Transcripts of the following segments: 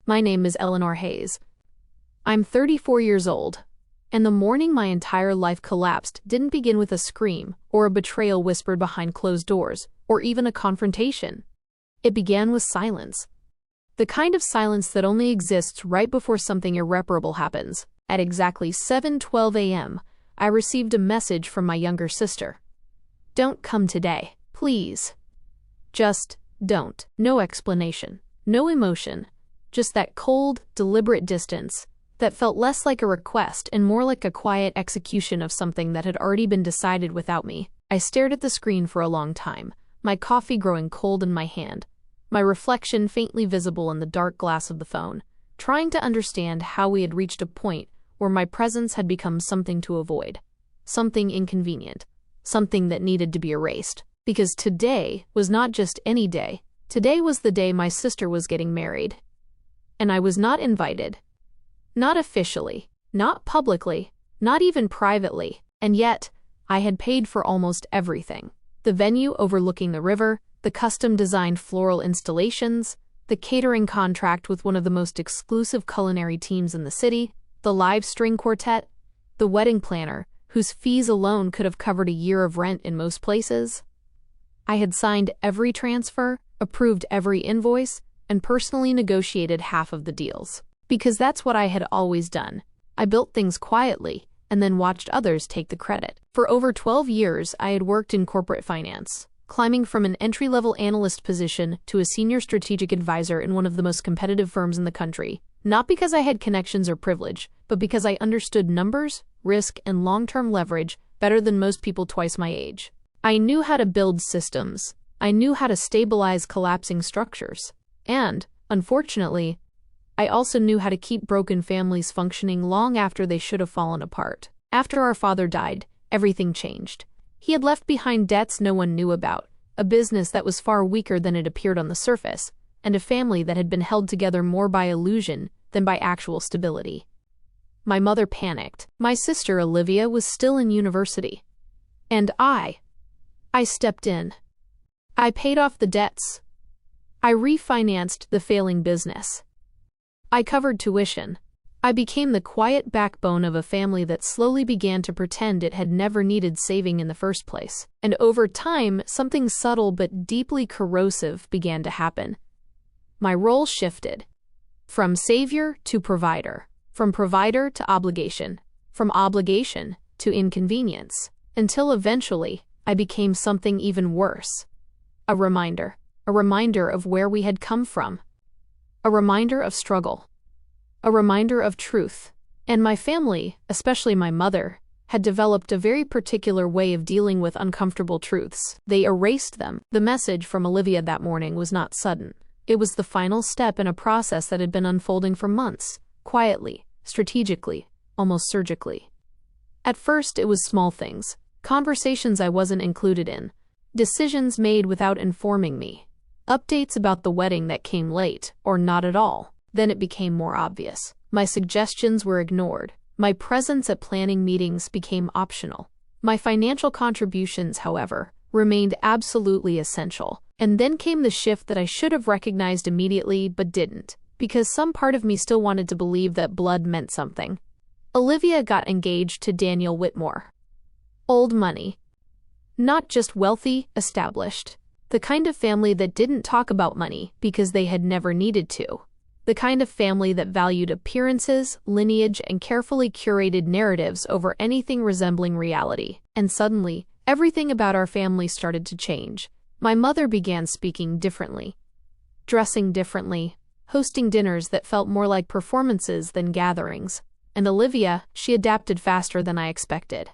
My name is Eleanor Hayes. I'm 34 years old, and the morning my entire life collapsed didn't begin with a scream or a betrayal whispered behind closed doors or even a confrontation. It began with silence. The kind of silence that only exists right before something irreparable happens. At exactly 7:12 a.m., I received a message from my younger sister. "Don't come today, please. Just don't." No explanation, no emotion, just that cold, deliberate distance that felt less like a request and more like a quiet execution of something that had already been decided without me. I stared at the screen for a long time, my coffee growing cold in my hand, my reflection faintly visible in the dark glass of the phone, trying to understand how we had reached a point where my presence had become something to avoid, something inconvenient, something that needed to be erased. Because today was not just any day. Today was the day my sister was getting married. And I was not invited. Not officially, not publicly, not even privately, and yet I had paid for almost everything. The venue overlooking the river, the custom-designed floral installations, the catering contract with one of the most exclusive culinary teams in the city, the live string quartet, the wedding planner, whose fees alone could have covered a year of rent in most places. I had signed every transfer, approved every invoice, and personally negotiated half of the deals. Because that's what I had always done. I built things quietly and then watched others take the credit. For over 12 years, I had worked in corporate finance, climbing from an entry-level analyst position to a senior strategic advisor in one of the most competitive firms in the country. Not because I had connections or privilege, but because I understood numbers, risk, and long-term leverage better than most people twice my age. I knew how to build systems. I knew how to stabilize collapsing structures. And, unfortunately, I also knew how to keep broken families functioning long after they should have fallen apart. After our father died, everything changed. He had left behind debts no one knew about, a business that was far weaker than it appeared on the surface, and a family that had been held together more by illusion than by actual stability. My mother panicked. My sister Olivia was still in university. And I stepped in. I paid off the debts. I refinanced the failing business. I covered tuition. I became the quiet backbone of a family that slowly began to pretend it had never needed saving in the first place. And over time, something subtle but deeply corrosive began to happen. My role shifted. From savior to provider. From provider to obligation. From obligation to inconvenience. Until eventually, I became something even worse. A reminder. A reminder of where we had come from. A reminder of struggle. A reminder of truth. And my family, especially my mother, had developed a very particular way of dealing with uncomfortable truths. They erased them. The message from Olivia that morning was not sudden. It was the final step in a process that had been unfolding for months, quietly, strategically, almost surgically. At first, it was small things, conversations I wasn't included in, decisions made without informing me. Updates about the wedding that came late, or not at all. Then it became more obvious. My suggestions were ignored. My presence at planning meetings became optional. My financial contributions, however, remained absolutely essential. And then came the shift that I should have recognized immediately but didn't, because some part of me still wanted to believe that blood meant something. Olivia got engaged to Daniel Whitmore. Old money. Not just wealthy, established. The kind of family that didn't talk about money because they had never needed to. The kind of family that valued appearances, lineage, and carefully curated narratives over anything resembling reality. And suddenly, everything about our family started to change. My mother began speaking differently, dressing differently, hosting dinners that felt more like performances than gatherings. And Olivia, she adapted faster than I expected.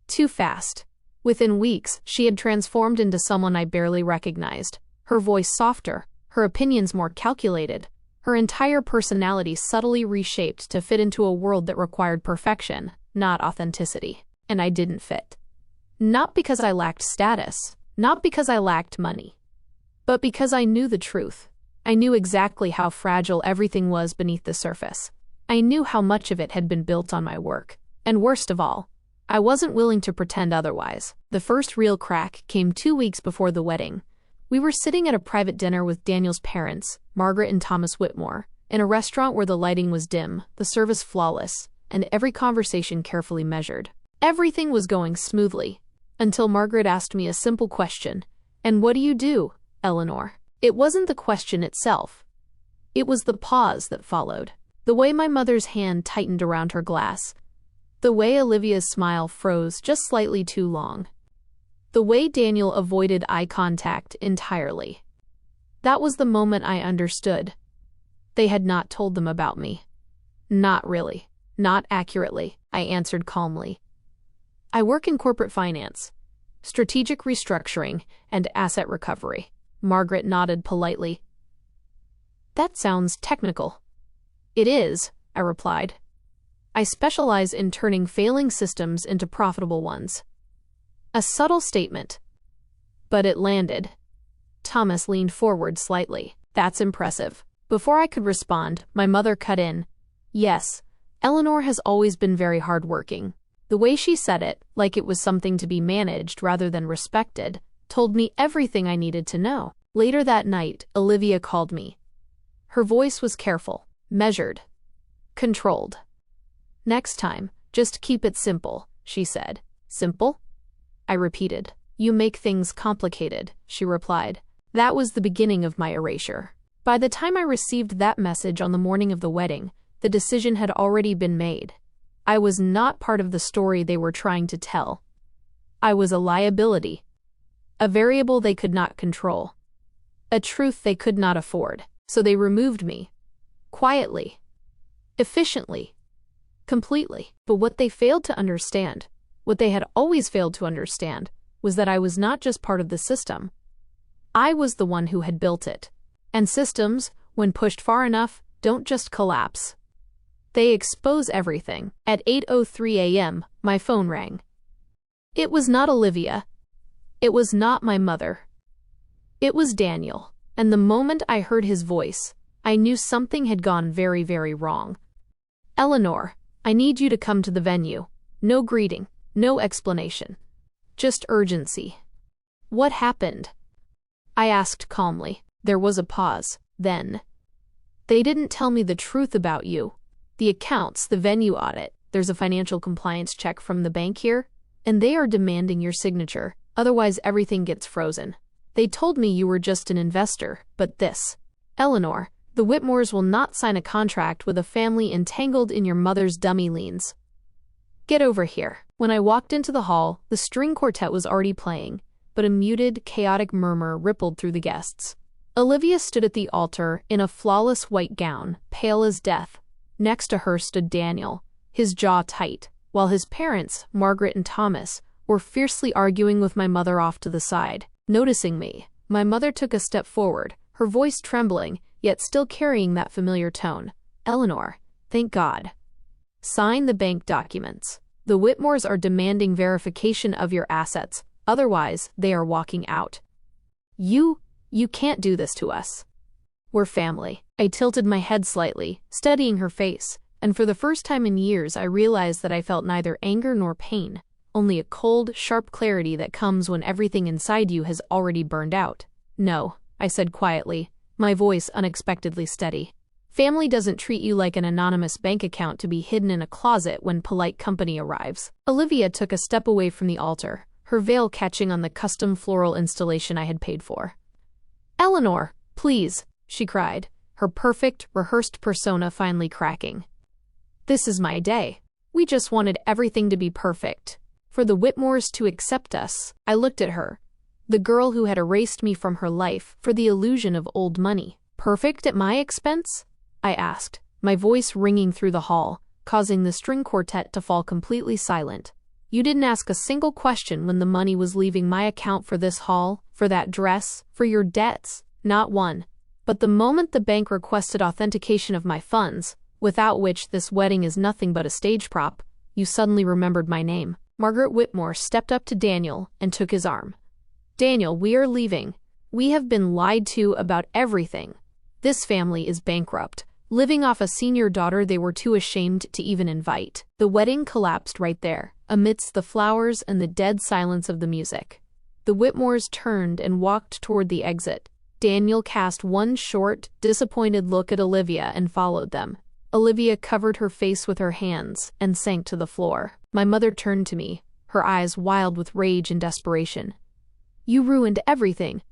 Too fast. Within weeks, she had transformed into someone I barely recognized. Her voice softer, her opinions more calculated, her entire personality subtly reshaped to fit into a world that required perfection, not authenticity. And I didn't fit. Not because I lacked status, not because I lacked money, but because I knew the truth. I knew exactly how fragile everything was beneath the surface. I knew how much of it had been built on my work. And worst of all, I wasn't willing to pretend otherwise. The first real crack came 2 weeks before the wedding. We were sitting at a private dinner with Daniel's parents, Margaret and Thomas Whitmore, in a restaurant where the lighting was dim, the service flawless, and every conversation carefully measured. Everything was going smoothly, until Margaret asked me a simple question. "And what do you do, Eleanor?" It wasn't the question itself. It was the pause that followed. The way my mother's hand tightened around her glass. The way Olivia's smile froze just slightly too long. The way Daniel avoided eye contact entirely. That was the moment I understood. They had not told them about me. Not really. Not accurately, I answered calmly. I work in corporate finance, strategic restructuring, and asset recovery. Margaret nodded politely. That sounds technical. It is, I replied. I specialize in turning failing systems into profitable ones. A subtle statement. But it landed. Thomas leaned forward slightly. That's impressive. Before I could respond, my mother cut in. Yes, Eleanor has always been very hardworking. The way she said it, like it was something to be managed rather than respected, told me everything I needed to know. Later that night, Olivia called me. Her voice was careful, measured, controlled. Next time, just keep it simple, she said. Simple? I repeated. You make things complicated, she replied. That was the beginning of my erasure. By the time I received that message on the morning of the wedding, the decision had already been made. I was not part of the story they were trying to tell. I was a liability. A variable they could not control. A truth they could not afford. So they removed me. Quietly. Efficiently. Completely. But what they failed to understand, what they had always failed to understand, was that I was not just part of the system. I was the one who had built it. And systems, when pushed far enough, don't just collapse. They expose everything. At 8:03 a.m., my phone rang. It was not Olivia. It was not my mother. It was Daniel. And the moment I heard his voice, I knew something had gone very, very wrong. Eleanor, I need you to come to the venue. No greeting, no explanation. Just urgency. What happened? I asked calmly. There was a pause. Then. They didn't tell me the truth about you. The accounts, the venue audit, there's a financial compliance check from the bank here, and they are demanding your signature, otherwise everything gets frozen. They told me you were just an investor, but this. Eleanor, the Whitmores will not sign a contract with a family entangled in your mother's dummy liens. Get over here. When I walked into the hall, the string quartet was already playing, but a muted, chaotic murmur rippled through the guests. Olivia stood at the altar in a flawless white gown, pale as death. Next to her stood Daniel, his jaw tight, while his parents, Margaret and Thomas, were fiercely arguing with my mother off to the side. Noticing me, my mother took a step forward, her voice trembling, yet still carrying that familiar tone. Eleanor, thank God. Sign the bank documents. The Whitmores are demanding verification of your assets, otherwise they are walking out. You can't do this to us. We're family. I tilted my head slightly, studying her face, and for the first time in years I realized that I felt neither anger nor pain, only a cold, sharp clarity that comes when everything inside you has already burned out. No, I said quietly, my voice unexpectedly steady. Family doesn't treat you like an anonymous bank account to be hidden in a closet when polite company arrives. Olivia took a step away from the altar, her veil catching on the custom floral installation I had paid for. Eleanor, please, she cried, her perfect, rehearsed persona finally cracking. This is my day. We just wanted everything to be perfect. For the Whitmores to accept us. I looked at her, the girl who had erased me from her life for the illusion of old money. Perfect at my expense? I asked, my voice ringing through the hall, causing the string quartet to fall completely silent. You didn't ask a single question when the money was leaving my account for this hall, for that dress, for your debts. Not one. But the moment the bank requested authentication of my funds, without which this wedding is nothing but a stage prop, you suddenly remembered my name. Margaret Whitmore stepped up to Daniel and took his arm. Daniel, we are leaving. We have been lied to about everything. This family is bankrupt, living off a senior daughter they were too ashamed to even invite. The wedding collapsed right there, amidst the flowers and the dead silence of the music. The Whitmores turned and walked toward the exit. Daniel cast one short, disappointed look at Olivia and followed them. Olivia covered her face with her hands and sank to the floor. My mother turned to me, her eyes wild with rage and desperation. "You ruined everything.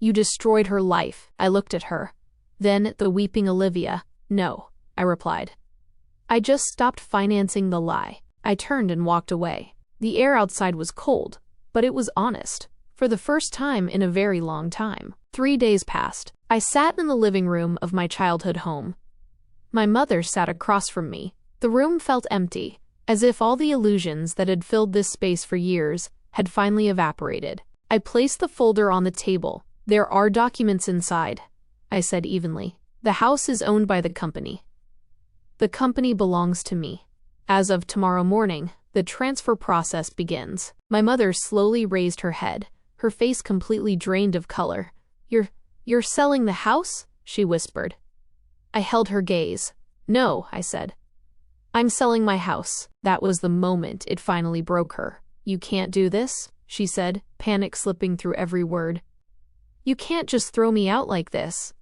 You destroyed her life." I looked at her. Then at the weeping Olivia. "No," I replied. "I just stopped financing the lie." I turned and walked away. The air outside was cold, but it was honest. For the first time in a very long time. 3 days passed. I sat in the living room of my childhood home. My mother sat across from me. The room felt empty, as if all the illusions that had filled this space for years had finally evaporated. I placed the folder on the table. "There are documents inside," I said evenly. "The house is owned by the company. The company belongs to me. As of tomorrow morning, the transfer process begins." My mother slowly raised her head, her face completely drained of color. You're selling the house?" she whispered. I held her gaze. "No," I said. "I'm selling my house." That was the moment it finally broke her. "You can't do this," she said, panic slipping through every word. "You can't just throw me out like this."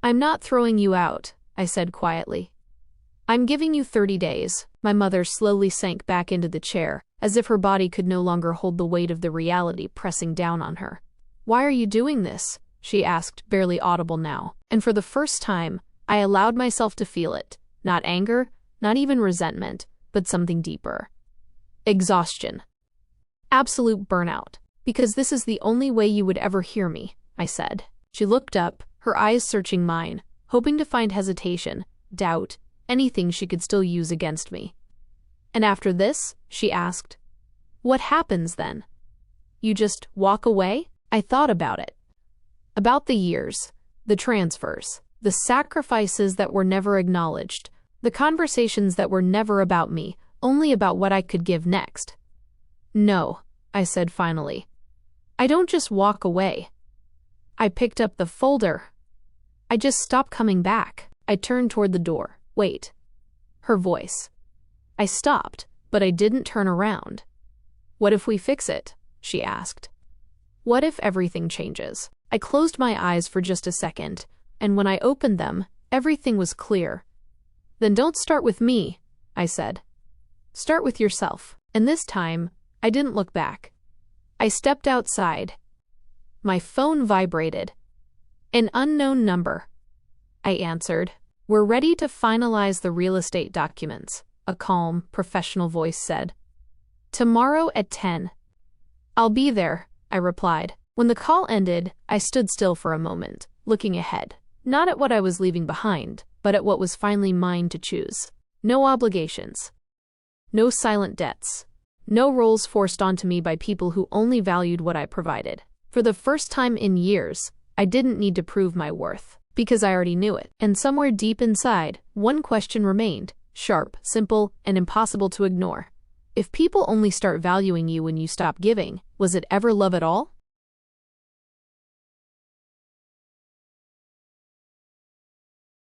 "I'm not throwing you out," I said quietly. "I'm giving you 30 days. My mother slowly sank back into the chair, as if her body could no longer hold the weight of the reality pressing down on her. "Why are you doing this?" she asked, barely audible now. And for the first time, I allowed myself to feel it. Not anger, not even resentment, but something deeper. Exhaustion. Absolute burnout. "Because this is the only way you would ever hear me," I said. She looked up, her eyes searching mine, hoping to find hesitation, doubt, anything she could still use against me. "And after this?" she asked. "What happens then? You just walk away?" I thought about it. About the years, the transfers, the sacrifices that were never acknowledged, the conversations that were never about me, only about what I could give next. "No," I said finally. "I don't just walk away." I picked up the folder. "I just stopped coming back." I turned toward the door. "Wait." Her voice. I stopped, but I didn't turn around. "What if we fix it?" she asked. "What if everything changes?" I closed my eyes for just a second, and when I opened them, everything was clear. "Then don't start with me," I said. "Start with yourself." And this time, I didn't look back. I stepped outside. My phone vibrated. An unknown number. I answered. "We're ready to finalize the real estate documents," a calm, professional voice said. "Tomorrow at 10. "I'll be there," I replied. When the call ended, I stood still for a moment, looking ahead. Not at what I was leaving behind, but at what was finally mine to choose. No obligations. No silent debts. No roles forced onto me by people who only valued what I provided. For the first time in years, I didn't need to prove my worth, because I already knew it. And somewhere deep inside, one question remained, sharp, simple, and impossible to ignore. If people only start valuing you when you stop giving, was it ever love at all?